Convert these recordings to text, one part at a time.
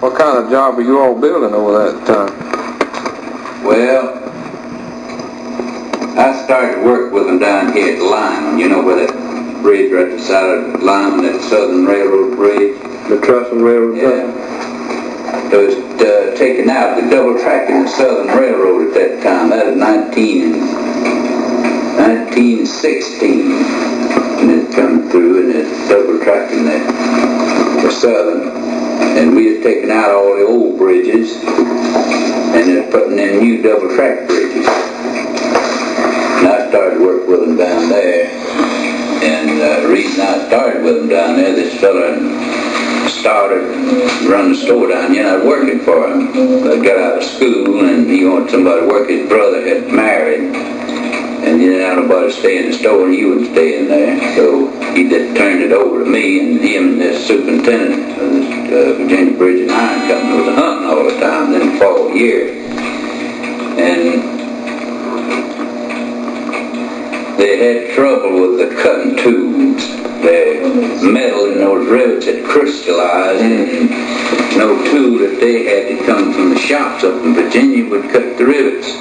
What kind of job were you all building over that time? Well, I started work with them down here at Lyman. You know where that bridge right beside of Lyman, that Southern Railroad Bridge? The Trussell Railroad? Yeah. It was taken out, the double tracking the Southern Railroad at that time. That was 1916. And it come through and it's double tracking the Southern. And we had taken out all the old bridges and they're putting in new double track bridges. And I started work with them down there. And the reason I started with them down there, this fella started running the store down here, and I was working for him. I got out of school and he wanted somebody to work. His brother had married and he didn't have nobody to stay in the store, and he wouldn't stay in there. So he just turned it over to me, and him and this superintendent of this Virginia Bridge and Iron Company was hunting all the time in the fall year. And they had trouble with the cutting tools. The metal in those rivets had crystallized, and no tool that they had that come from the shops up in Virginia would cut the rivets.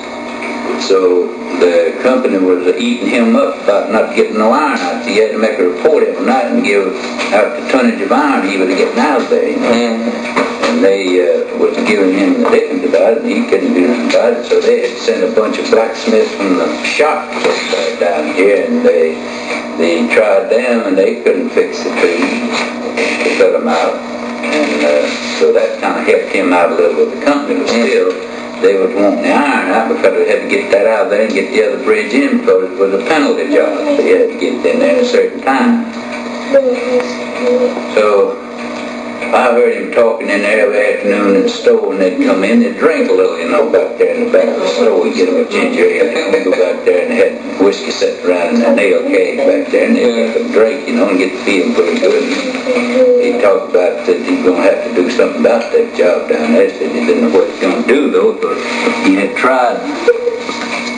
So the company was eating him up about not getting no iron out. He had to make a report every night and give out the tonnage of iron he was getting out of there, you know. And they was giving him the dickens about it, and he couldn't do nothing about it. So they had sent a bunch of blacksmiths from the shops down here, and they tried them, and they couldn't fix the tools to cut them out. And so that kind of helped him out a little with the company, but still they was wanting the iron out because they had to get that out there and get the other bridge in because it was a penalty job. They had to get it in there at a certain time. So I heard him talking in there every afternoon in the store, and they'd come in, they'd drink a little, you know, back there in the back of the store. We'd get them a ginger ale, and we'd go back there, and they had whiskey set around in a nail keg back there, and they'd make them drink, you know, and get to feeling pretty good. He talked about that he's going to have to do something about that job down there. He said he didn't know what he's going to do, though, because he had tried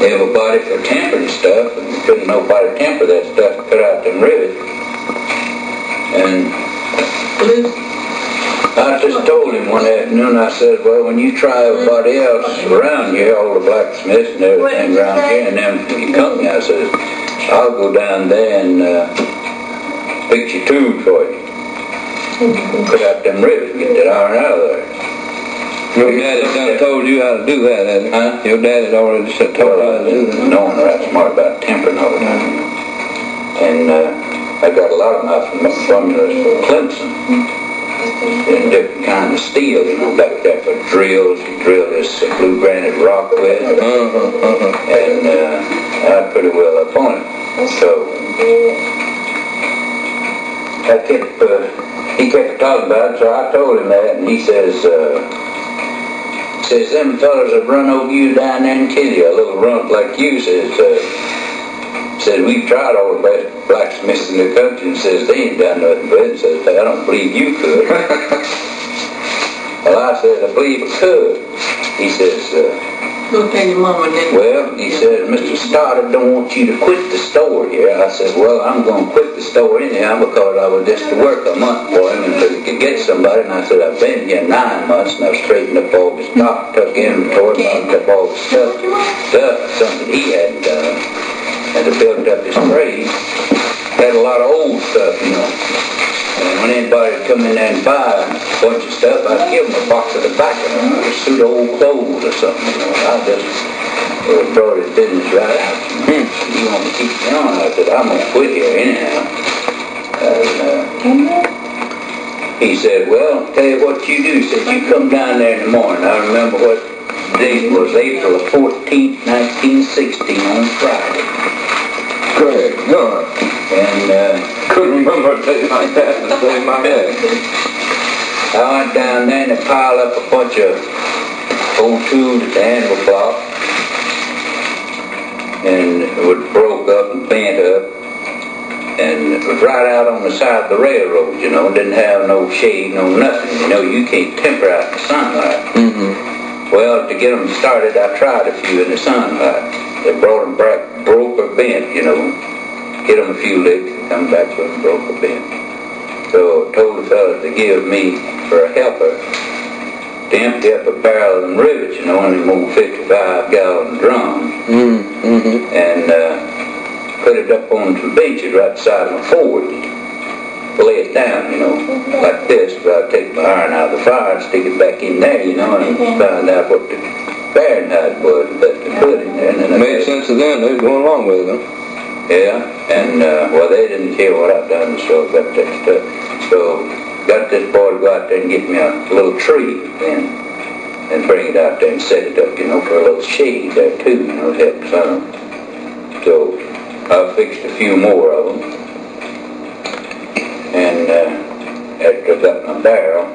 everybody for tempering stuff, and couldn't nobody temper that stuff to cut out them rivets. And I just told him one afternoon, I said, well, when you try everybody else around here, all the blacksmiths and everything around here, and them company, I said, I'll go down there and fix your tools for you. Cut out them rivets and get that iron out of there. Your dad had told you how to do that, hadn't he? Huh? Your dad had already told you how to do that. No one right smart about tempering all the time. And I got a lot of my formulas from Clemson. And different kinds of steel, you know, back there for drills. You drill this blue granite rock with. And I pretty well up on it. So he kept talking about it, so I told him that, and he says, them fellas that run over you down there and kill you, a little rump like you, said, we've tried all the best blacksmiths in the country, and says, they ain't done nothing but it. Says, I don't believe you could. Well, I said, I believe I could. He says, go tell your mama then. well, he said, Mr. Stoddard don't want you to quit the store here. I said, well, I'm going to quit the store anyhow because I was just to work a month for him until he could get somebody. And I said, I've been here 9 months, and I've straightened up all the stock, took inventory, knocked up all the stuff, something he hadn't done. And to build up his trade, had a lot of old stuff, you know. And when anybody would come in there and buy a bunch of stuff, I'd give them a box of tobacco, or a suit of old clothes or something, you know. I just brought his business right out. You want to keep me on? I said, I'm going to quit here anyhow. He said, well, tell you what you do. He said, you come down there in the morning. I remember what date was, April the 14th, 1916, on Friday. Great God. And couldn't remember a day like that to save my head. I went down there and they piled up a bunch of old tools at the anvil block, and it was broke up and bent up, and it was right out on the side of the railroad, you know. Didn't have no shade, no nothing, you know. You can't temper out the sunlight. Well, to get them started, I tried a few in the sunlight. They brought them back broke or bent, you know. Hit them a few licks and come back with them broke or bent. So I told the fellas to give me for a helper to empty up a barrel of them rivets, you know, in them old 55-gallon drums. And put it up on some benches right beside my forge. Lay it down, you know, like this. But I'd take my iron out of the fire and stick it back in there, you know, and find out what the Fahrenheit was that they put in there. And made sense to them. They was going along with it, huh? Yeah, and well, they didn't care what I'd done, so got that stuff. So got this boy to go out there and get me a little tree and bring it out there and set it up, you know, for a little shade there too, you know, to help some. So I fixed a few more of them, and after I got my barrel,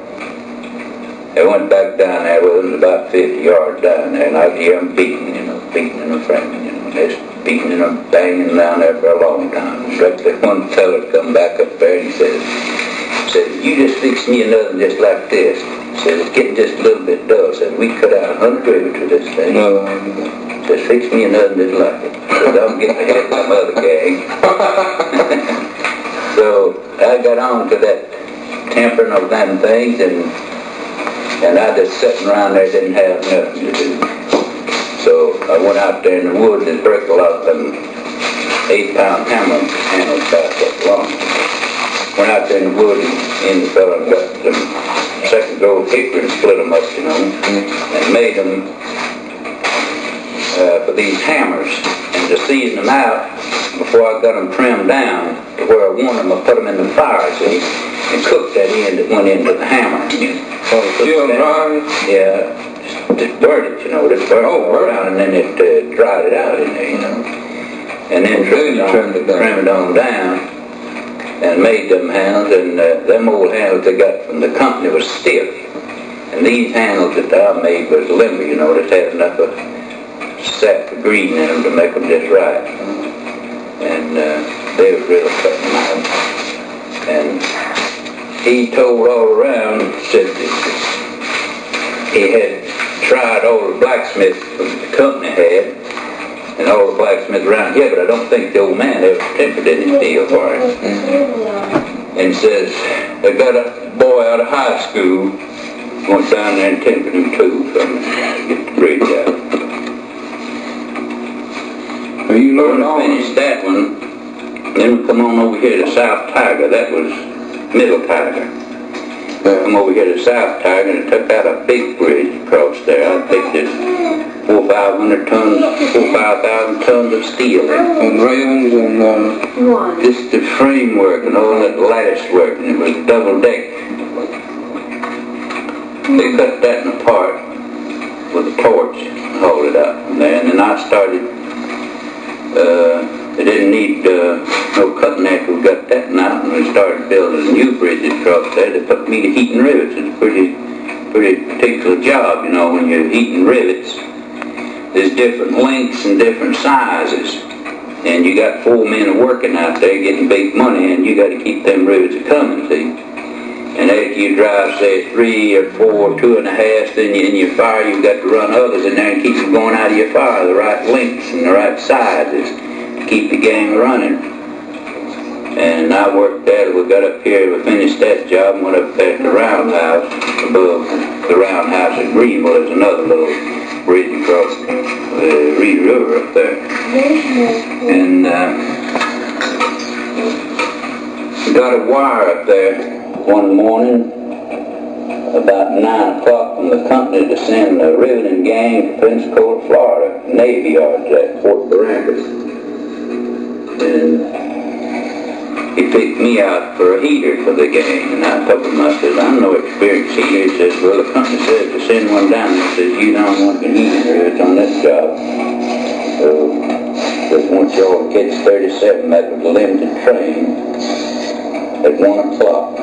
I went back down there with them about 50 yards down there, and I hear them beating, you know, beating and framing, you know, just beating and banging down there for a long time. So one fella come back up there and he said, you just fix me another just like this. Said, it's getting just a little bit dull. Said, we cut out 100 rivets for this thing. Said, fix me another just like it. Said, I'm getting ahead of some other gang. So I got on to that tempering of them things, and I just sitting around there didn't have nothing to do. So I went out there in the woods and broke a lot of them 8-pound hammer handles about that long. Went out there in the woods and the fella got them second growth hickory and split them up, you know, and made them for these hammers. And to season them out, before I got them trimmed down to where I want them, I put them in the fire, see, and cooked that end that went into the hammer. Yeah, just burnt it, you know, just burnt it around, and then it dried it out in there, you know. And then trimmed it on down and made them handles, and them old handles they got from the company was stiff. And these handles that I made was limber, you know, just had enough of sap of green in them to make them just right. And they was really cutting them out. And he told all around, said that he had tried all the blacksmiths the company had, and all the blacksmiths around here, but I don't think the old man ever tempered any steel for him. And says, they got a boy out of high school, went down there and tempered him too, so get the bridge out. Well, you learned all. Finished that one, then we come on over here to South Tiger. That was Middle Tiger. Come over here to South Tiger and took out a big bridge across there. I think there's 4,000 tons of steel in it. And railings and just the framework and all that lattice work, and it was double decked. They cut that apart with a torch and hauled it up from there, and then I started. They didn't need no cutting after we got that out, and we started building a new bridge across there. They put me to heating rivets. It's a pretty particular job, you know, when you're heating rivets. There's different lengths and different sizes, and you got 4 men working out there getting big money, and you got to keep them rivets coming, see. And after you drive, say, 3 or 4, 2.5, then in your fire you've got to run others in there and keep them going out of your fire, the right lengths and the right sizes to keep the gang running. And I worked that. We got up here, we finished that job and went up there to the roundhouse, above the roundhouse at Greenville. There's another little bridge across the Reed River up there. And we got a wire up there one morning about 9 o'clock from the company to send a riveting gang to Pensacola, Florida, Navy Yard at Fort Barrancas. And he picked me out for a heater for the gang, and I told him, I said, I'm no experienced heater. He says, well, the company says to send one down. He says, you don't want to heat rivets on this job. So, just want y'all to catch 37, that was a limited train, at 1 o'clock.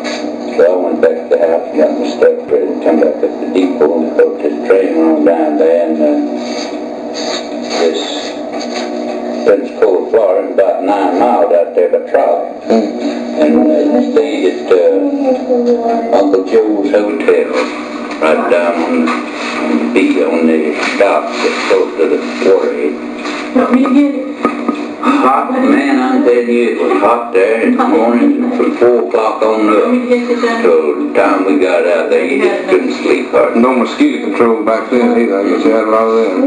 So I went back to the house and got my stuff ready to come back up to the depot and coach this train on down there, and this Pensacola, Florida, about 9 miles out there by trolley. And stayed at Uncle Joe's Hotel, right down on the docks that's close to the waterhead. Want me to get it? hot, man, I'm telling you, it was hot there in the morning from 4 o'clock on up till the time we got out there. You just couldn't sleep hard. No mosquito control back then either. I guess you had a lot of that.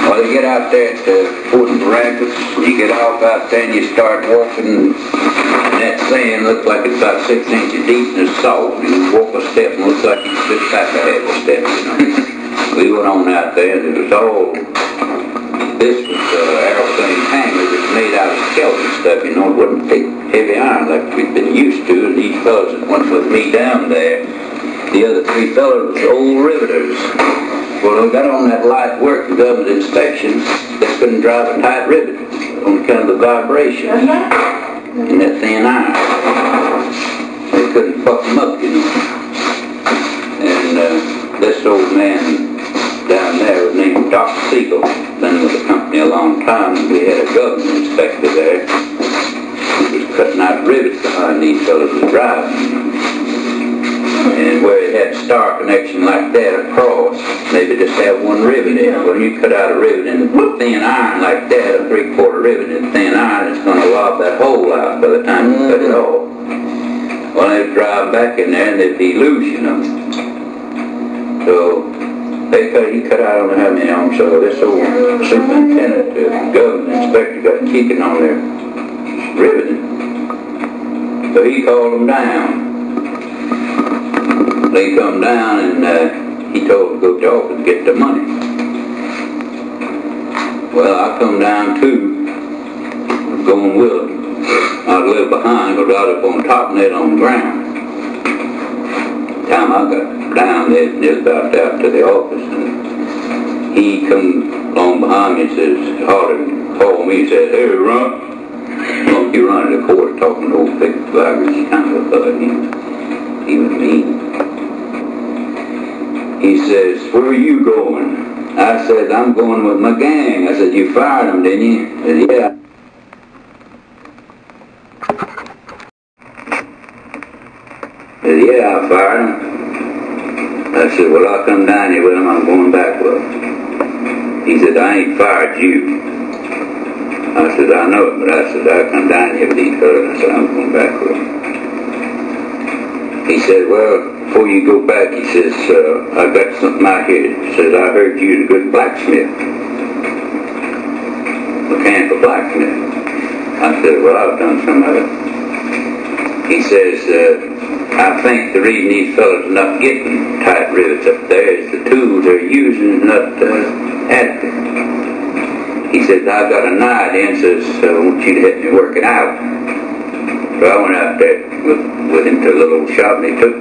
Well, you get out there at the foot of the rapids, you get off out there and you start walking, and that sand looks like it's about 6 inches deep and it's salt. You walk a step and it looks like it's just back a half a step, you know. We went on out there and it was all, this was aeroplane hangers that's made out of skeleton stuff, you know. It wouldn't take heavy iron like we'd been used to, and these fellas that went with me down there, the other 3 fellas were old riveters. Well, we got on that light work and government inspections. They couldn't drive a tight rivet on account of the vibration in that thin iron. They couldn't fuck them up, you know. And this old man down there was named Dr. Siegel. Been with the company a long time, and we had a government inspector there. He was cutting out rivets behind these fellas was driving. And where it had a star connection like that across, maybe just have one rivet in it. When you cut out a rivet in thin iron like that, a 3/4 rivet in thin iron, it's going to lob that hole out by the time you cut it off. Well, they'd drive back in there and they'd be loose, you know. So he cut out, I don't know how many of them, so this old superintendent, the government inspector got kicking on their riveting. So he called them down. They come down and he told them to go to office and get the money. Well, I come down too, going with him. I'd live behind, because I was up on top and they'd on the ground. The time I got down, they was about out to the office, and he come along behind me and says, hollered, called me and said, "Hey, Ron." Well, he run to the court talking to old big buggers, kind of a bug. He was mean. He says, "Where are you going?" I said, "I'm going with my gang." I said, "You fired them, didn't you?" He said, "Yeah." He said, "Yeah, I fired them." I said, "Well, I'll come down here with them. I'm going back with them." He said, "I ain't fired you." I said, "I know it, but I said, I'll come down here with these fellas." I said, "I'm going back with them." He said, "Well, before you go back," he says, "I got something out here." He says, "I heard you're a good blacksmith, mechanical blacksmith." I said, "Well, I've done some of it." He says, "I think the reason these fellas are not getting tight rivets up there is the tools they're using is not adequate." He says, "I've got an idea," and says, "I want you to help me work it out." So I went out there with him to a little shop, and he took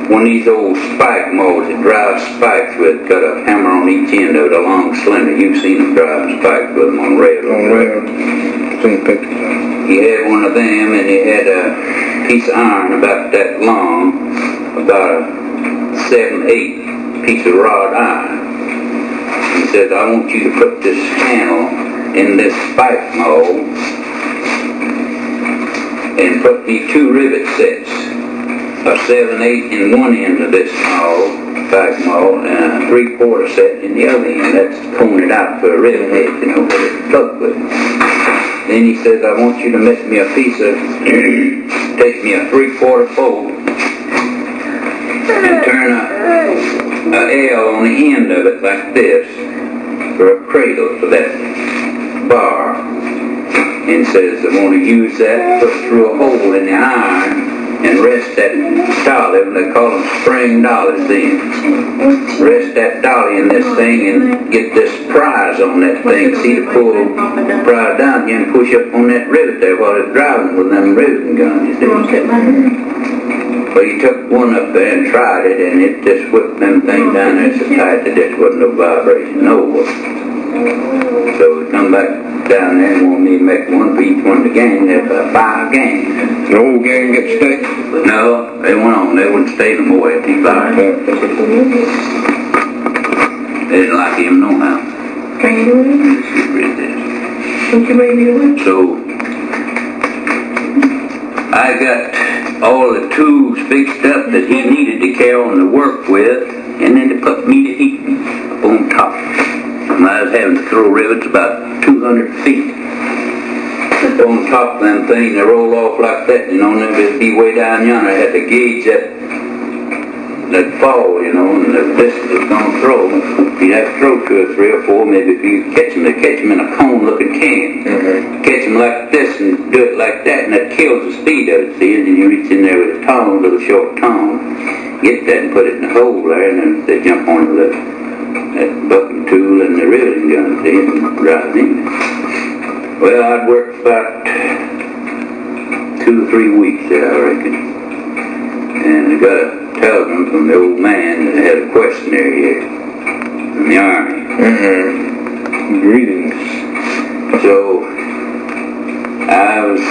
one of these old spike mowers that drives spikes with, got a hammer on each end of it, a long slender. You've seen them driving spikes with them on rails. On rails. Seen pictures of them. He had one of them, and he had a piece of iron about that long, about a 7/8 piece of wrought iron. He said, "I want you to put this handle in this spike mold and put me 2 rivet sets, a 7/8 in one end of this mold, spike mold, and a 3/4 set in the other end. That's pointed out for a rivet head, you know, where it's plugged with." Then he says, "I want you to make me a piece of, take me a 3/4 bolt and turn a L on the end of it like this for a cradle for that bar." And says, "I want to use that, put through a hole in the iron and rest that dolly," they call them spring dollies then. "Rest that dolly in this thing and get this prize on that thing. See to pull the prize down here and push up on that rivet there while it's driving with them riveting guns, you see." But he took one up there and tried it, and it just whipped them things down there so tight that there wasn't no vibration nowhere. So we come back down there and wanted me to make one for each one of the gang. There's 5 gangs. The old gang get stayed? No, they went on. They wouldn't stay no more after he fired. They didn't like him no how. Can you do it? So I got all the tools fixed up that he needed to carry on the work with, and then to put me to heat up on top. And I was having to throw rivets about 200 feet. On top of them things, they roll off like that, you know, and they'd be way down yonder. I had to gauge that fall, you know, and the distance was going to throw. You'd have to throw 2 or 3 or 4, maybe if you catch them. They catch them in a cone-looking can. Catch them like this and do it like that, and that kills the speed of it, see? And then you reach in there with a tongue, a little short tongue, get that and put it in the hole there, and then they jump on that bucking tool and the riveting gun, see, and drive in. Well, I'd worked about 2 or 3 weeks there, I reckon. And I got a telegram from the old man that had a questionnaire here from the Army. Greetings. So I was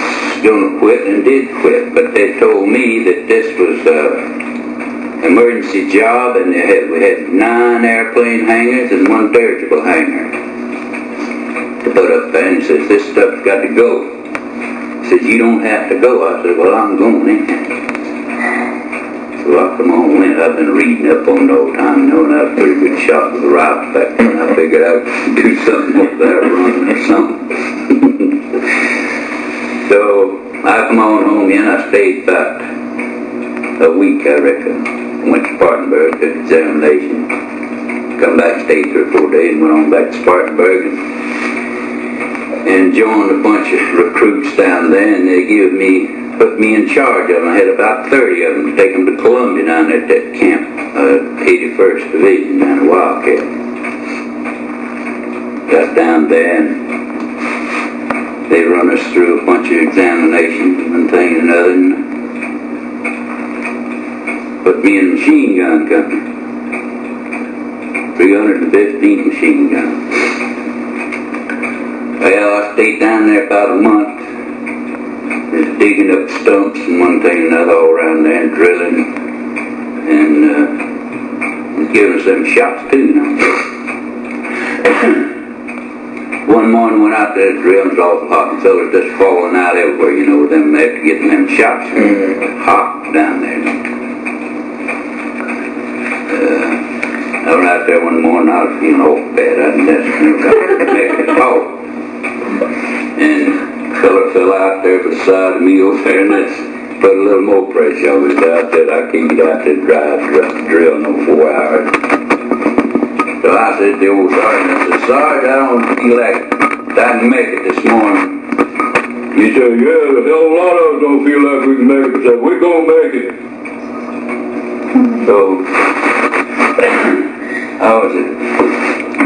going to quit and did quit, but they told me that this was an emergency job, and we had 9 airplane hangars and 1 dirigible hangar to put up there, and he says, this stuff's got to go. He says, you don't have to go. I said, well, I'm going in. So I come on in. I've been reading up on the old time, knowing I was a pretty good shot with a rifle back then. I figured I would do something up there, running or something. So I come on home in. I stayed about a week, I reckon. Went to Spartanburg, took examination. Come back, stayed 3 or 4 days, and went on back to Spartanburg and joined a bunch of recruits down there, and they put me in charge of them. I had about 30 of them to take them to Columbia down there at that camp, 81st Division down in Wildcat. Got down there, and they run us through a bunch of examinations and things and other, and put me in the machine gun company. 315 machine guns. Well, I stayed down there about a month, just digging up stumps and one thing and another all around there, and drilling, and giving us them shots too, you know. One morning went out there, the drilling's awful hot, and fellas just falling out everywhere, you know, them after getting them shots. Hot down there. I was out there one morning, I was feeling awful bad. I just never got to make it talk. And a fella fell out there beside me over there, and that's put a little more pressure on me out there. I can't get out there and drill no 4 hours. So I said to the old sergeant, I said, Sarge, I don't feel like I can make it this morning. He said, yeah, a whole lot of us don't feel like we can make it. I said, we're going to make it. So I was at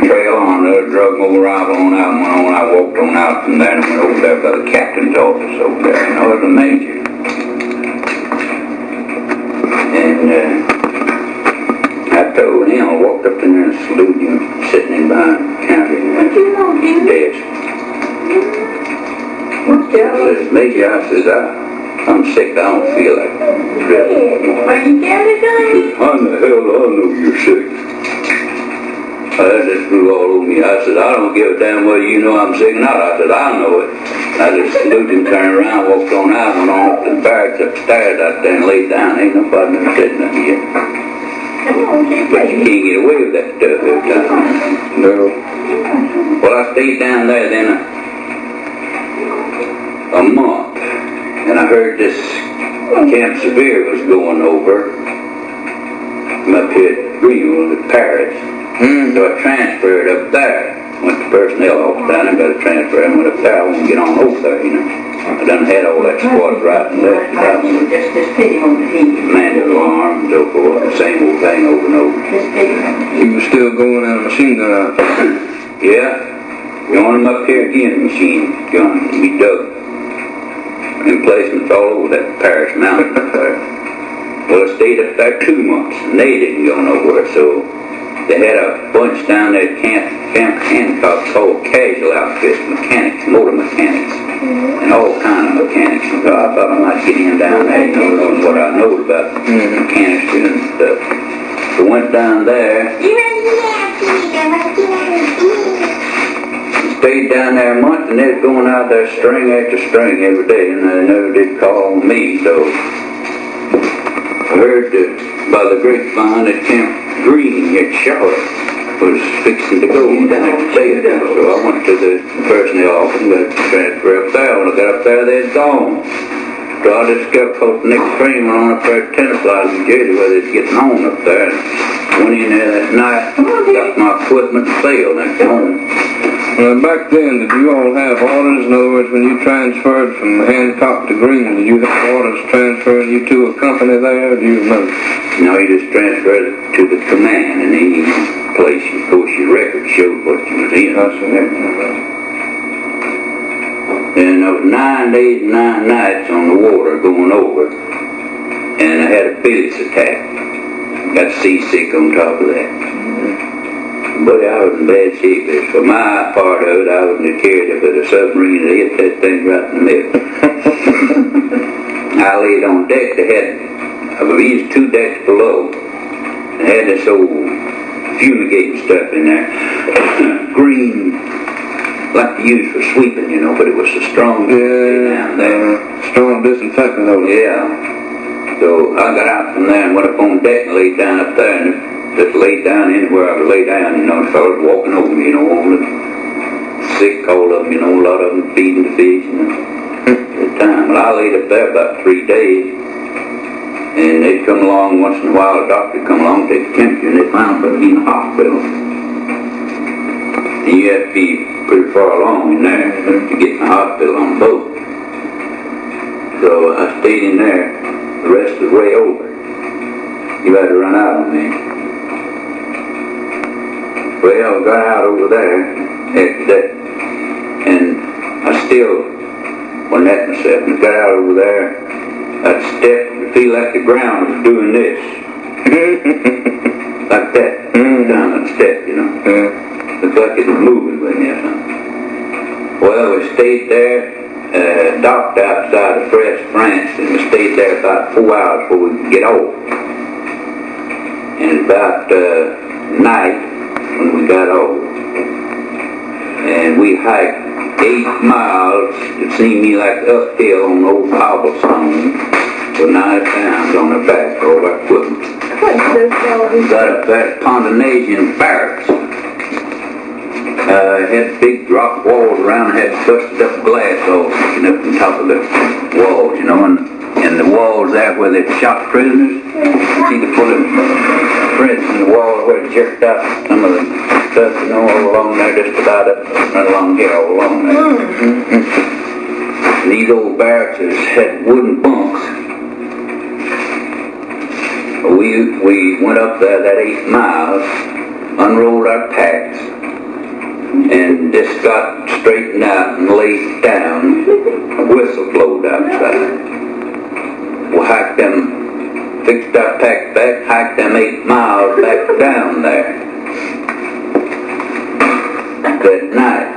trail on there, drug my rifle on out, and went on. I walked on out from there and went over there by the captain's office over there, and I was a major. And I told him, I walked up in there and saluted him, sitting in behind the counter and desk. I said, Major, I says, I'm sick, I don't feel like drilling. Are you scared? How in the hell do I know you're sick? That just flew all over me. I said, I don't give a damn whether you know I'm sick or not. I said, I know it. I just saluted him, turned around, walked on out, went on up to the barracks upstairs out there and laid down. Ain't nobody never said nothing yet. But you can't get away with that stuff every time. No. Well, I stayed down there then a month, and I heard this Camp Severe was going over from up here at Greenville at Paris. So I transferred up there. Went to personnel office down there, got a transfer, and went up there. I wanted to get on over there, you know. I done had all that squad right and left. Manual arm and so forth, the same old thing over and over. You were still going out of machine gun out? Yeah. You want them up here again, machine gun. We dug emplacements all over that Paris mountain up there. Well, I stayed up there 2 months, and they didn't go nowhere, so they had a bunch down there at Camp Hancock called casual outfits, mechanics, motor mechanics, and all kind of mechanics. So I thought I might get in down there, you know, knowing what I know about mechanics and stuff. So went down there. Stayed down there a month, and they was going out there string after string every day, and they never did call me, so I heard by the grapevine at Camp Green here at Charlotte was fixing to go the next day. So I went to the personnel office and got transferred up there. When I got up there, they'd gone. So I just got caught the next train went on up there at 10 o'clock in New Jersey where they was getting on up there. Went in there that night, got my equipment and sailed next morning. Back then, did you all have orders? In other words, when you transferred from Hancock to Green, did you have orders transferring you to a company there? Do you remember? No, you just transferred it to the command in the place. Of course, your record showed what you was in. And I was 9 days and 9 nights on the water going over. And I had a Phillips attack. Got seasick on top of that. But I was in bad shape. For my part of it, I was in the carrier of a submarine that hit that thing right in the middle. I laid on deck. I used 2 decks below. And had this old fumigating stuff in there. Green, like to use for sweeping, you know, but it was so strong down there. Strong disinfectant over there. Yeah. So I got out from there and went up on deck and laid down up there and just laid down anywhere I could lay down, you know, and fellas walking over me, you know, all the sick, all of them, you know, a lot of them feeding the fish, you know, at the time. Well, I laid up there about 3 days, and they'd come along once in a while, a doctor would come along, take the temperature, and they'd find put me in the hospital. And you have to be pretty far along in there to get in the hospital on the boat. So I stayed in there the rest of the way over. You had to run out on me. Well, I got out over there after that, and I still wasn't at myself. And I got out over there, I'd step and feel like the ground was doing this. Like that. Down that step, you know. Looked like it was moving with me or something. Well, we stayed there, docked outside of France, and we stayed there about 4 hours before we could get off. And about night, when we got off, and we hiked 8 miles. It seemed to me like uphill on old cobblestone with 9 pounds on our back for all our equipment. We got up there at Polynesian Barracks. Had big rock walls around, had busted up glass all sticking up on top of the walls, you know, and the walls there where they shot prisoners. See the bullet prints in the wall where they jerked out some of the stuff, you know, all along there, just about up, right along here, all along there. And these old barracks had wooden bunks. We went up there that 8 miles, unrolled our packs, and just got straightened out and laid down. A whistle blowed outside. We hiked them, fixed our packs back, hiked them 8 miles back down there that night.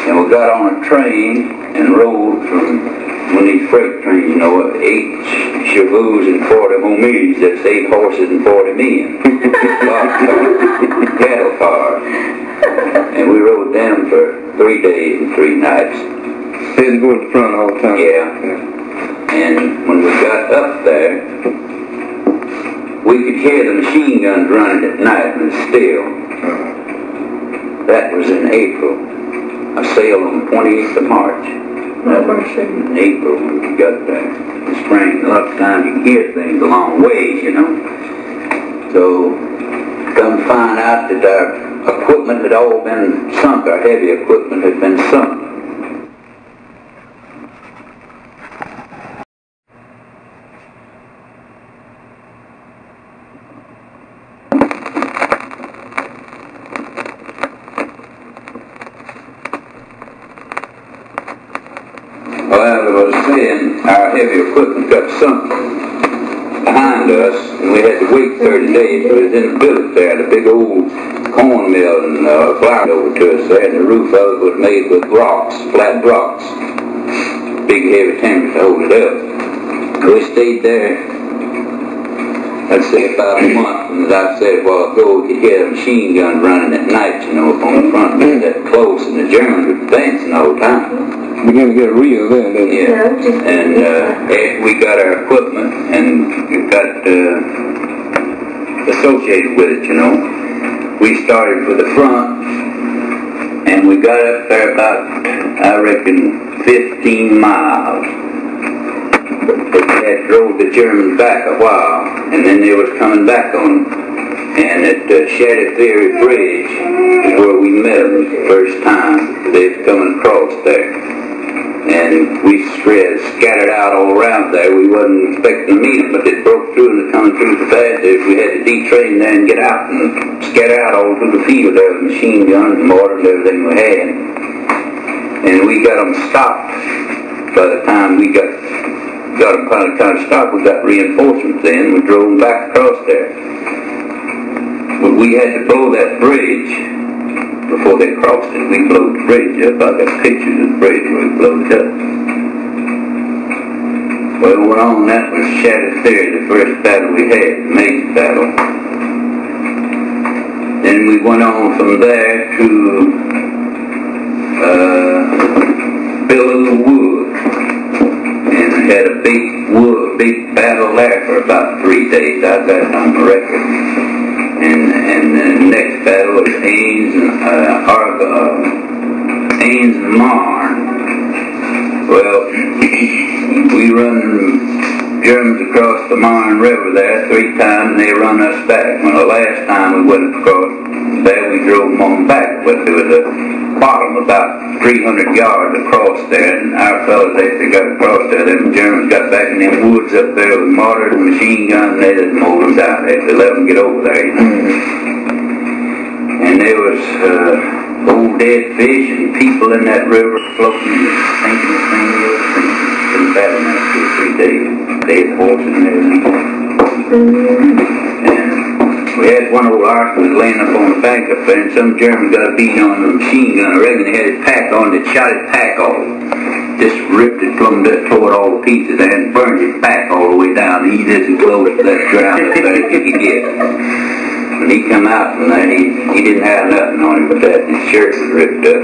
And we got on a train and rode from one of these freight trains, you know, 8 chevaux and 40 homies, that's 8 horses and 40 men. Cattle cars. And we rode them for 3 days and 3 nights. They didn't go to the front all the time. Yeah. And when we got up there, we could hear the machine guns running at night and still. That was in April. I sailed on the 28th of March. In April when we got there. In the spring, a lot of times you can hear things a long ways, you know. So, come find out that our equipment had all been sunk. Our heavy equipment had been sunk. Well, as I was saying, our heavy equipment got sunk behind us, and we had to wait 30 days. We was in the billet there, the big old corn mill, and flour over to us there, and the roof of it was made with rocks, flat rocks, big heavy timbers to hold it up. We stayed there, I'd say about a month, and as I said a while ago, we could hear the machine guns running at night, you know, up on the front, that close, and the Germans were dancing all the time. Began to get real then, didn't it? Yeah. And after we got our equipment and got associated with it, you know, we started for the front, and we got up there about, I reckon, 15 miles. But we had drove the Germans back a while, and then they was coming back on them. And at Shatty Ferry Bridge is where we met them the first time. They was coming across there. And we scattered out all around there. We wasn't expecting to meet them, but they broke through and they're coming through so fast that we had to detrain there and get out and scatter out all through the field there with machine guns and mortar and everything we had. And we got them stopped. By the time we got them kind of stopped, we got reinforcements then. We drove them back across there. But we had to blow that bridge before they crossed it. We blew the bridge up. I got pictures of the bridge where we blew it up. Well, we went on. That was Shattered Ferry, the first battle we had, the major battle. Then we went on from there to Billow Wood, and had a big battle there for about 3 days. I got it on the record. And the next battle was Ains and Marne. Well, we run Germans across the Marne River there 3 times, and they run us back. Well, the last time we went across there, we drove them on back, but there was a bottom about 300 yards across there, and our fellows, they got across there. Them Germans got back in them woods up there with mortars and machine guns, and they just mowed them down. They had to let them get over there. And there was old dead fish and people in that river floating and sinking the thing. Been battling that 2 or 3 days. Dead horses and everything. And we had one old arson was laying up on the bank up there, and some German got a beat on the machine gun. I reckon he had his pack on it, shot his pack off. Just ripped it from it, tore it all to pieces, and burned his back all the way down. He just as close to that ground as he could get. When he come out from there, he didn't have nothing on him but that. His shirt was ripped up.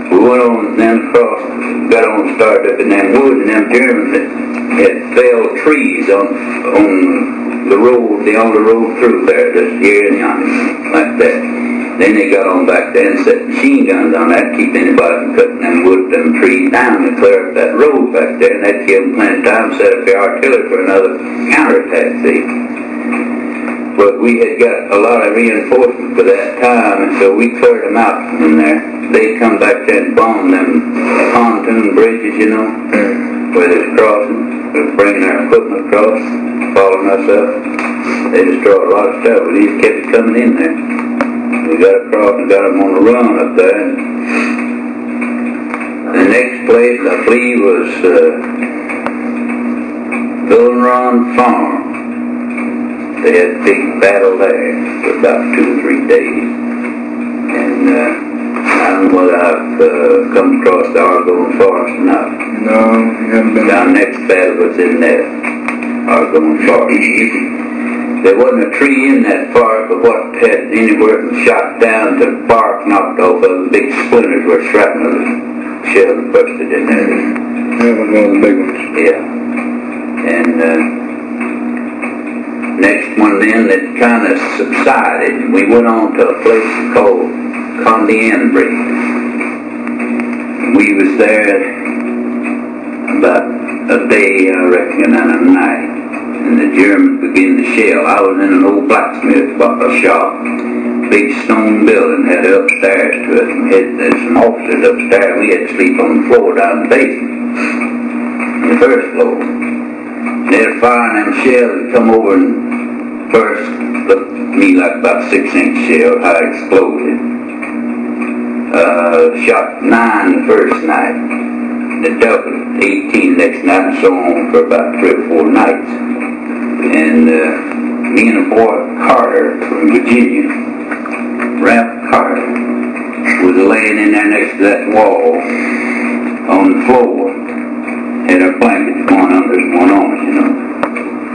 We went on then across, got on, started up in them woods, and them Germans had felled trees on the road, the only road through there, just here and yonder, like that. Then they got on back there and set machine guns on that, keep anybody from cutting them wood, them trees down, and clear up that road back there, and that gave them plenty of time to set up the artillery for another counterattack, see. But we had got a lot of reinforcements for that time, and so we cleared them out from there. They come back there and bomb them pontoon bridges, you know, where they're crossing, they're bringing their equipment across, following us up. They destroyed a lot of stuff, but they just kept it coming in there. We got across and got them on the run up there. And the next place, I believe, was Villenron Farm. They had a big battle there for about 2 or 3 days. And I don't know whether I've come across the Argonne Forest or not. No, you haven't been. Our next battle was in that Argonne Forest. There wasn't a tree in that forest, but what had anywhere from shot down to bark knocked off of the big splinters where shrapnel shells busted in there. That was one of the big ones. Yeah. And next one then that kind of subsided, we went on to a place called Condien Bridge. We was there about a day, I reckon, and a night. And the Germans began to shell. I was in an old blacksmith shop. Big stone building, had upstairs to it. And there's some officers upstairs. We had to sleep on the floor down in the basement. On the first floor. They were firing them shells that come over and first looked to me like about 6-inch shell, how it exploded. Shot 9 the first night. They doubled 18 next night and so on for about 3 or 4 nights. And me and a boy, Carter, from Virginia, Ralph Carter, was laying in there next to that wall on the floor. Had our blankets going under us, one on us, you know.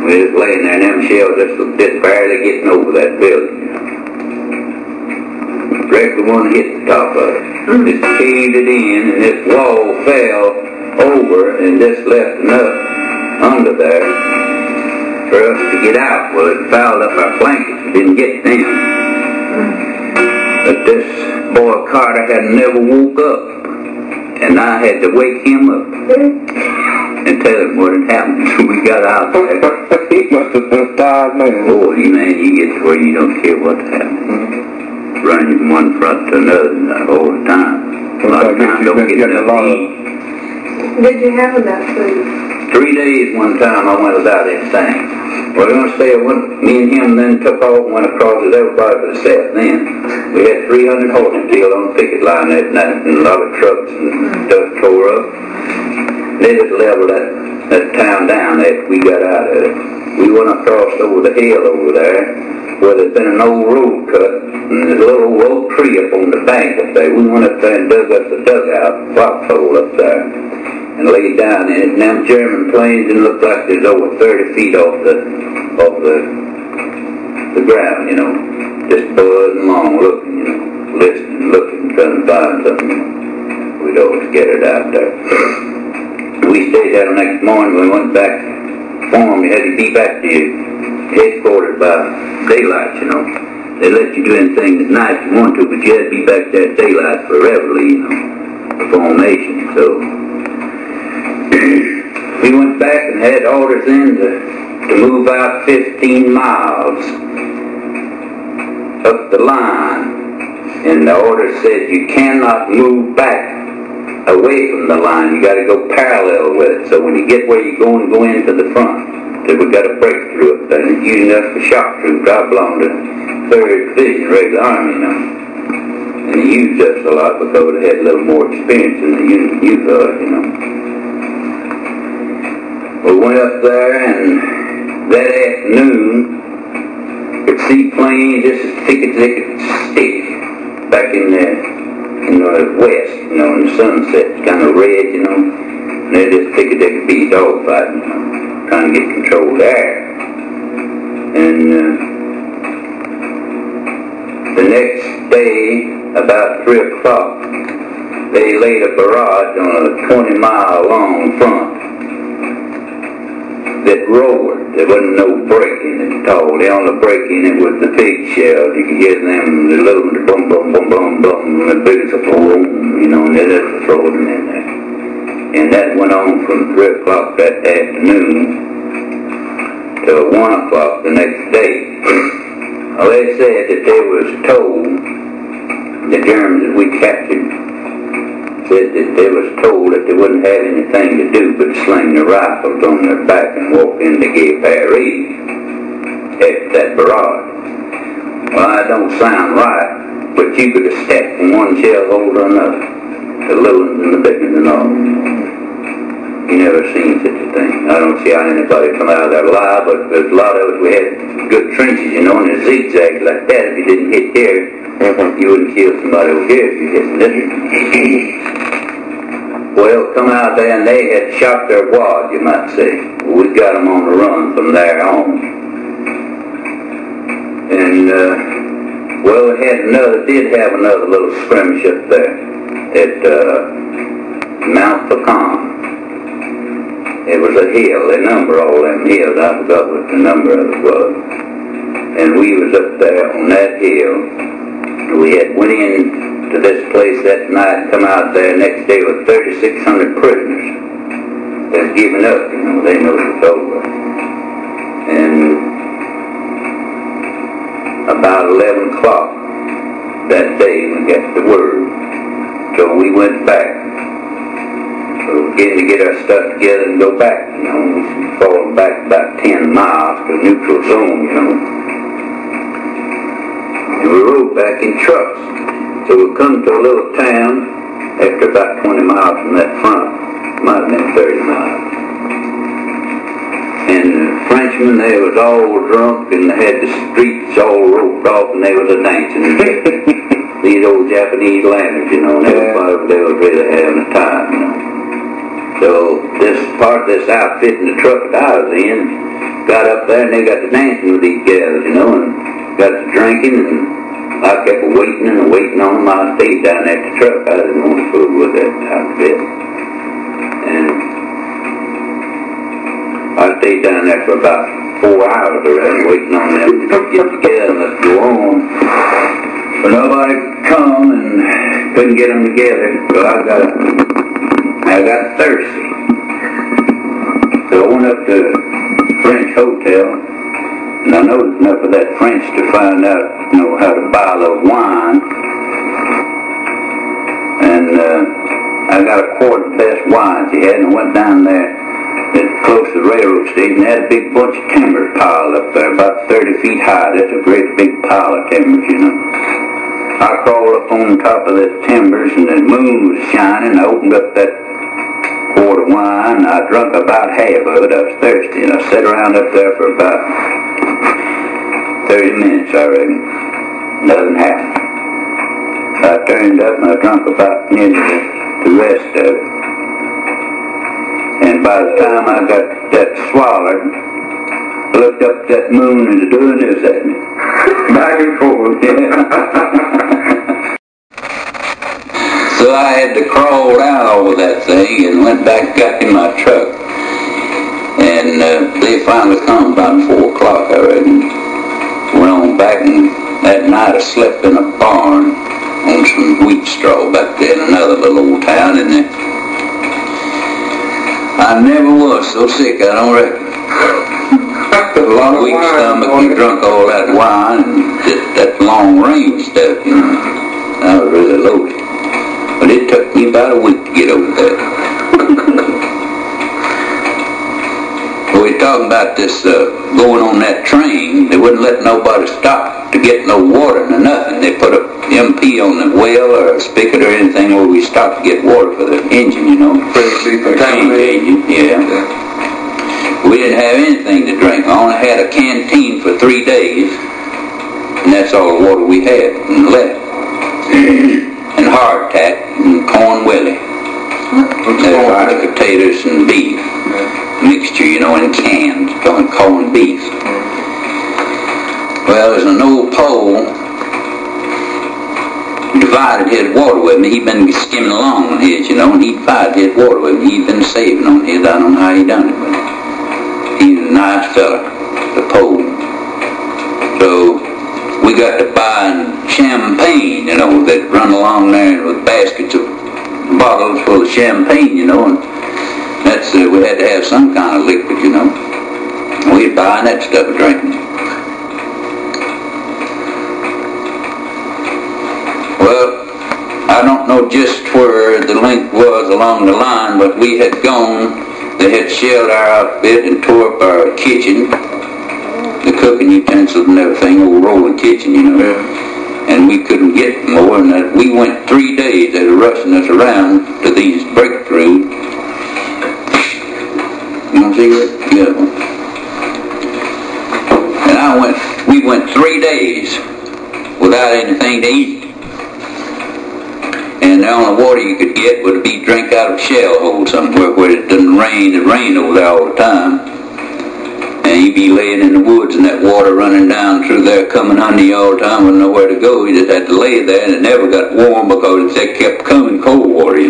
We was laying there and them shells just barely getting over that building, you know. Directly one hit the top of it. Just caved it in, and this wall fell over and just left enough under there for us to get out. Well, it fouled up our blankets and didn't get them. this boy Carter had never woke up, and I had to wake him up and tell him what had happened. So we got out there. He must have been a tired man. Boy, man, you get to where you don't care what happened. Running from one front to another all the time. A lot of times don't get enough to eat. Did you have enough food? 3 days one time I went without anything. We're going to stay, me and him then took off and went across with everybody for the south then. We had 300 horses still on the picket line that night, and a lot of trucks and stuff tore up. They just leveled that town down after we got out of it. We went across over the hill over there where there's been an old road cut, and there's a little old tree up on the bank up there. We went up there and dug up the dugout, foxhole up there, and laid down in it. And them German planes, it looked like there's over 30 feet off the ground, you know, just buzzing along, looking, you know, listening, looking, trying to find something. You know. We'd always get it out there. We stayed there the next morning. We went back for him. You had to be back to your headquarters by daylight, you know. They let you do anything at night you want to, but you had to be back there at daylight for reveille, you know, for formation. So we went back and had orders in to move out 15 miles up the line, and the order said you cannot move back away from the line. You got to go parallel with it. So when you get where you're going, go into the front. So we got a breakthrough up there, and it's using us for shock troops. I belong to 3rd Division Regular Army, you know, and they used us a lot because they had a little more experience than the unit you thought, you know. We went up there, and that afternoon could see planes just as thick as they could stick back in the west, you know, in the sunset, kind of red, you know, and they're just thick as they could be dog fighting, you know, trying to get control of the air. And the next day, about 3 o'clock, they laid a barrage on a 20-mile long front that roared. There wasn't no break in it at all. The only break in it was the big shells. You could hear them, the little boom, boom, boom, boom, boom, and the big boom, you know, and they just throw them in there. And that went on from 3 o'clock that afternoon till 1 o'clock the next day. Well, they said that they was told, the Germans that we captured, said that they was told that they wouldn't have anything to do but sling the rifles on their back and walk into Gay Paris after that barrage. Well, that don't sound right, but you could have stepped from one shell hole to another, the little ones and the big ones and all. You never seen such a thing. I don't see how anybody come out of there alive, but there's a lot of us, we had good trenches, you know, and a zigzag like that. If you didn't hit here, you wouldn't kill somebody over here if you hit this. Well, come out there and they had shot their wad, you might say. We got them on the run from there on. And, well, it did have another little skirmish up there at Mount Pecan. It was a hill. They number all them hills. I forgot what the number of it was. And we was up there on that hill. We had went in to this place that night, come out there next day with 3,600 prisoners. They're giving up, you know, they know it's over. And about 11 o'clock that day we got the word. So we went back. So again to get our stuff together and go back, you know. We fallen back about 10 miles to neutral zone, you know. And we rode back in trucks. So we come to a little town after about 20 miles from that front. Might have been 30 miles. And the Frenchmen, they was all drunk and they had the streets all roped off and they was a-dancing. These old Japanese lanterns, you know, and everybody, they was really having a time, you know. So this part of this outfit in the truck that I was in got up there and they got to dancing with these gals, you know, and got to drinking, and I kept waiting and waiting on them. I stayed down at the truck. I didn't want to fool with that outfit. And I stayed down there for about 4 hours around waiting on them to get together and let's go on. But nobody come and couldn't get them together, so I got thirsty. So I went up to the French hotel, and I noticed enough of that French to find out, how to buy a little wine. And I got a quart of the best wines he had, and went down there close to the railroad station. They had a big bunch of timber piled up there, about 30 feet high. That's a great big pile of timbers, I crawled up on top of the timbers, and the moon was shining. I opened up that quart of wine, and I drank about half of it. I was thirsty, and I sat around up there for about 30 minutes, I reckon. Nothing happened. So I turned up, and I drank about nearly the rest of it. And by the time I got that swallowed, I looked up at that moon and doing this at me. Back and forth, So I had to crawl down over that thing and went back, got in my truck. And they finally come about 4 o'clock, I reckon. Went on back, and that night I slept in a barn on some wheat straw back there in another little old town in there. I never was so sick, I don't reckon. Weak stomach and drunk all that wine and just that long range stuff, I was really loaded. But it took me about a week to get over that. We're talking about this going on that train. They wouldn't let nobody stop to get no water or nothing. They put a MP on the well or a spigot or anything where we stopped to get water for the engine, Change engine, yeah. We didn't have anything to drink. I only had a canteen for 3 days, and that's all the water we had and left. And hardtack and corn willy. There's fried potatoes and beef. Mixture, in cans, corned beef. Well, there's an old pole divided his water with me. He'd been skimming along on his, and he divided his water with me. He'd been saving on his. I don't know how he done it, but he's a nice fella, the pole. So we got to buying champagne, that run along there with baskets of bottles full of champagne, and that's, we had to have some kind of liquid, We'd buying that stuff and drinking. Well, I don't know just where the link was along the line, but we had gone, they had shelled our outfit and tore up our kitchen, the cooking utensils and everything, old rolling kitchen, and we couldn't get more, and we went 3 days. They were rushing us around to these breakthroughs. You want to see it? Yeah. And we went 3 days without anything to eat. And the only water you could get would be drink out of a shell hole somewhere where it doesn't rain. It rained over there all the time. And you'd be laying in the woods and that water running down through there coming under you all the time with nowhere to go. You just had to lay there, and it never got warm because it kept coming cold water,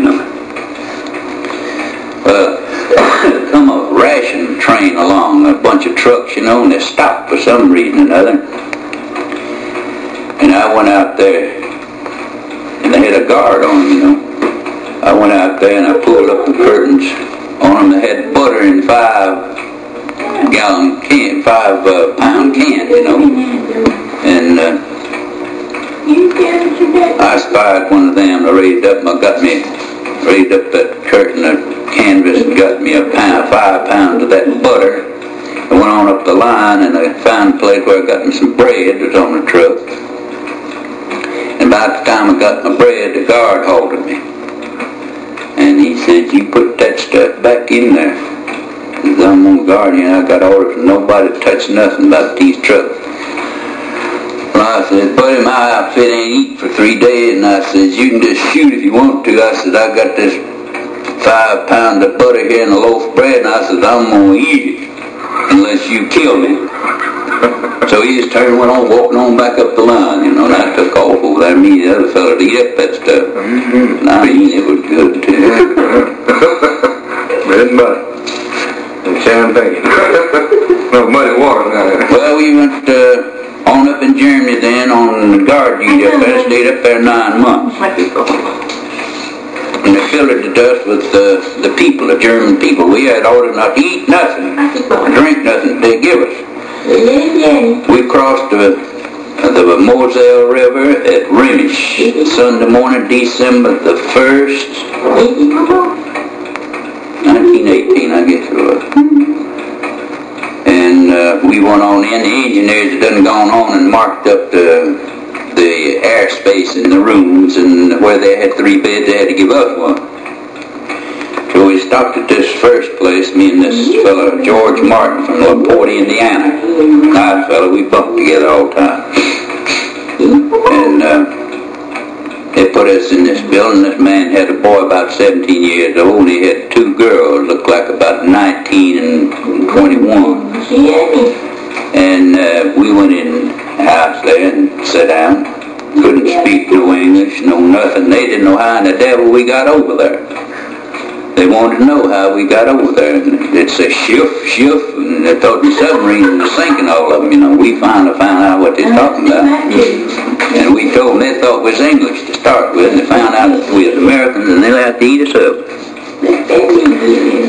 Come a ration train along, a bunch of trucks, and they stopped for some reason or another. And I went out there, and they had a guard on them, I went out there and I pulled up the curtains on them. They had butter in 5-gallon can, 5-pound can, And I spied one of them. I raised up that curtain of canvas and got me 5 pounds of that butter. I went on up the line and I found a place where I got me some bread that was on the truck. And by the time I got my bread, the guard halted me. And he said, "You put that stuff back in there." Because I'm on guard, I got orders from nobody to touch nothing about these trucks. Well, I said, "Buddy, my outfit ain't eat for 3 days." And I said, "You can just shoot if you want to." I said, "I got this 5 pounds of butter here and a loaf of bread." And I said, "I'm going to eat it unless you kill me." So he just turned and went on walking on back up the line, and I took off over there. Me and the other fella to eat up that stuff. And I mean, it was good too. Bread and butter. And champagne. No muddy water now. Well, we went on up in Germany then on and the guard duty up there. Stayed up there 9 months. And they filled it to dust with the people, the German people. We had ordered not to eat nothing, drink nothing they give us. We crossed the Moselle River at Remish, Sunday morning, December the 1st, 1918, I guess it was. And we went on in. The engineers had done gone on and marked up the airspace in the rooms, and where they had 3 beds, they had to give us one. So we stopped at this first place, me and this fellow, George Martin from LaPorte, Indiana. Nice fellow, we bunked together all the time. And they put us in this building. This man had a boy about 17 years old. He had 2 girls, looked like about 19 and 21. And we went in the house there and sat down. Couldn't speak no English, no nothing. They didn't know how in the devil we got over there. They wanted to know how we got over there. They'd say, shift, and they thought the submarine was sinking, all of them. You know, we finally found out what they're talking about. And we told them they thought it was English to start with, and they found out that we was Americans, and they had to eat us up.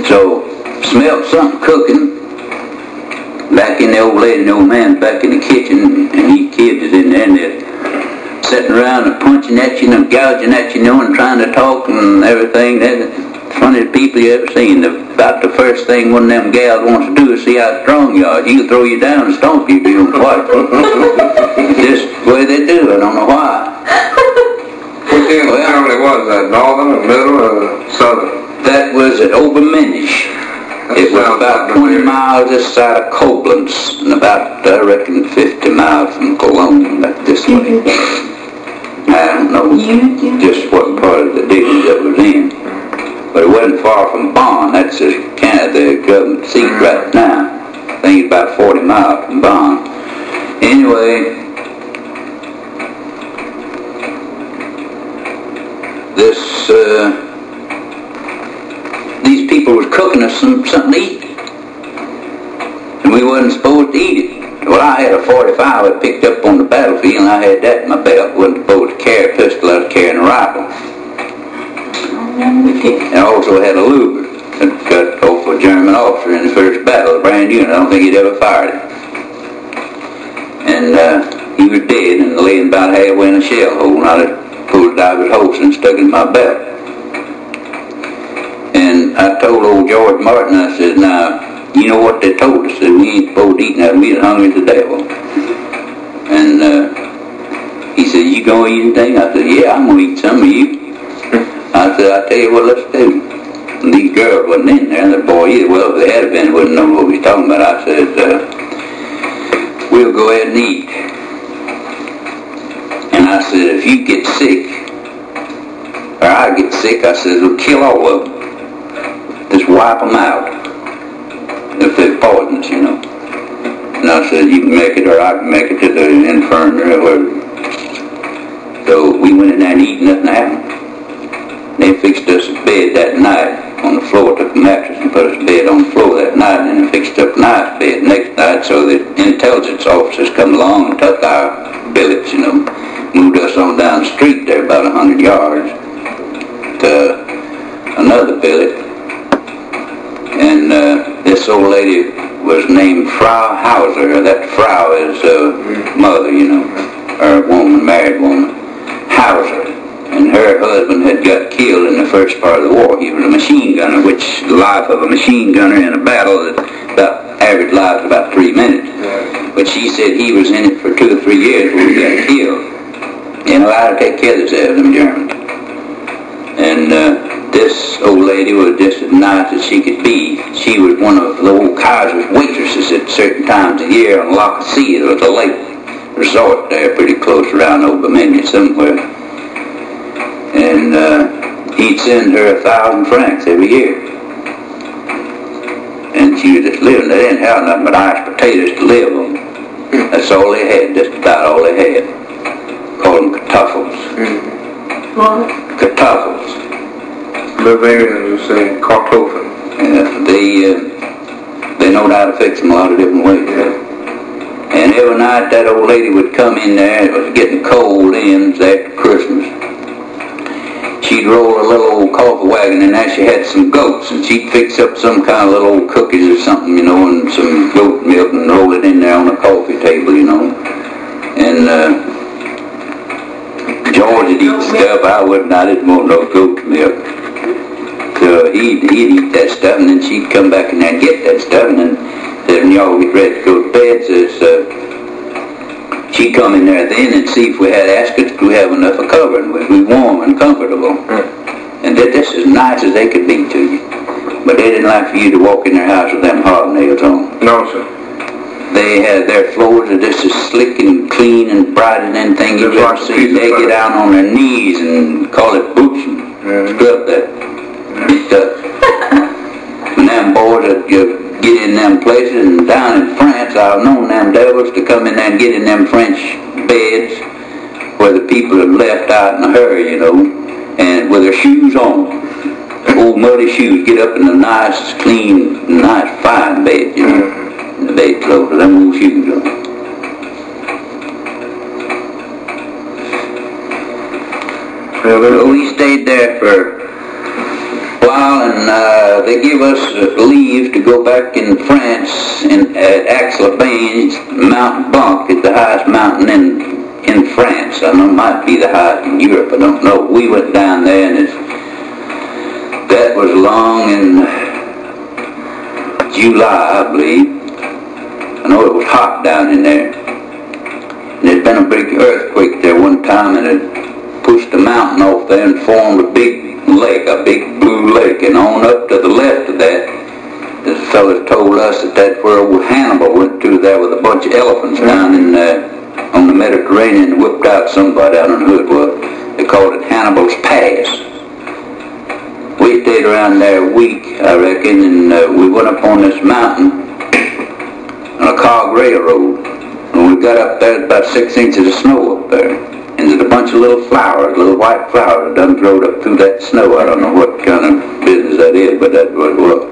So, smelled something cooking. Back in the old lady and the old man back in the kitchen, and these kids is in there, and they're sitting around and punching at you and gouging at you, you know, and trying to talk and everything. They're the funniest people you ever seen. About the first thing one of them gals wants to do is see how strong you are. He'll throw you down and stomp you doing what? Just the way they do. I don't know why. What town it was that? Northern or middle or southern? That was at Obermanish. It was about 20 miles this side of Koblenz, and about, I reckon, 50 miles from Cologne, back this way. I don't know just what part of the ditch that was in. But it wasn't far from Bonn. That's kind of the government seat right now. I think it's about 40 miles from Bonn. Anyway, these people was cooking us something to eat, and we wasn't supposed to eat it. Well, I had a 45 I picked up on the battlefield, and I had that in my belt. Wasn't supposed to carry a pistol. I was carrying a rifle. And I also had a Luger that got off a German officer in the first battle, brand new, and I don't think he'd ever fired it. And he was dead and laying about halfway in a shell hole, and I just pulled it out of his holster and stuck it in my belt. And I told old George Martin, I said, now, you know what they told us, that we ain't supposed to eat nothing, we was hungry as the devil. And he said, you gonna eat anything? I said, yeah, I'm gonna eat some of you. I said, I tell you what, let's do. And these girls wasn't in there, and the boy either. Well, if they had been, wouldn't know what we was talking about. I said, we'll go ahead and eat. And I said, if you get sick, or I get sick, I said, we'll kill all of them. Just wipe them out. If they're poisonous, you know. And I said, you can make it, or I can make it to the infirmary, or whatever. So we went in there and eat, nothing happened. They fixed us a bed that night on the floor, took a mattress and put us a bed on the floor that night, and then fixed up a nice bed next night. So the intelligence officers come along and took our billets, you know, moved us on down the street there about 100 yards to another billet. And this old lady was named Frau Hauser. That Frau is mother, you know, or a woman, married woman, Hauser. And her husband had got killed in the first part of the war. He was a machine gunner, which the life of a machine gunner in a battle is about, average life is about 3 minutes. But she said he was in it for 2 or 3 years when he got killed. You know how to take care of themselves, them Germans. And this old lady was just as nice as she could be. She was one of the old Kaiser's waitresses at certain times of year on Loch Sea. There was a lake resort there pretty close around Obermanish somewhere. And he'd send her 1,000 francs every year. And she was just living. They didn't have nothing but iced potatoes to live on. That's all they had, just about all they had. Called them kartoffels. What? Kartoffels. Bavarian, you say kartoffeln. Yeah, they know how to fix them a lot of different ways. Yeah. And every night that old lady would come in there. It was getting cold in after Christmas. She'd roll a little old coffee wagon in there. She had some goats, and she'd fix up some kind of little old cookies or something, you know, and some goat milk and roll it in there on the coffee table, you know. And George would eat stuff. I didn't want no goat milk. So he'd eat that stuff, and then she'd come back in there and get that stuff, and then when y'all get ready to go to bed, she'd come in there then and see if we had asked us if we have enough of covering, if we warm and comfortable. And that's as nice as they could be to you. But they didn't like for you to walk in their house with them hobnails on. No, sir. They had their floors are just as slick and clean and bright as anything you've ever seen. They get down on their knees and call it booching. Scrub that stuff. And them boys would get in them places, and down in France, I've known them devils to come in there and get in them French beds where the people have left out in a hurry, you know, and with their shoes on. Old muddy shoes, get up in a nice, clean, nice, fine bed, you know. The bed clothes with them old shoes on. So we stayed there for a while, and they gave us leave to go back in France at Aix-les-Bains. Mount Blanc is the highest mountain in France. I know it might be the highest in Europe, I don't know. We went down there, and that was along in July, I believe. I know it was hot down in there. And there'd been a big earthquake there one time, and it pushed the mountain off there and formed a big lake, a big blue lake. And on up to the left of that, the fellas told us that that's where old Hannibal went through there with a bunch of elephants down in on the Mediterranean and whipped out somebody. I don't know who it was. They called it Hannibal's Pass. We stayed around there a week, I reckon, and we went up on this mountain on a cog railroad. When we got up there, about 6 inches of snow up there. And there's a bunch of little flowers, little white flowers that done growed up through that snow. I don't know what kind of business that is, but that's what it was.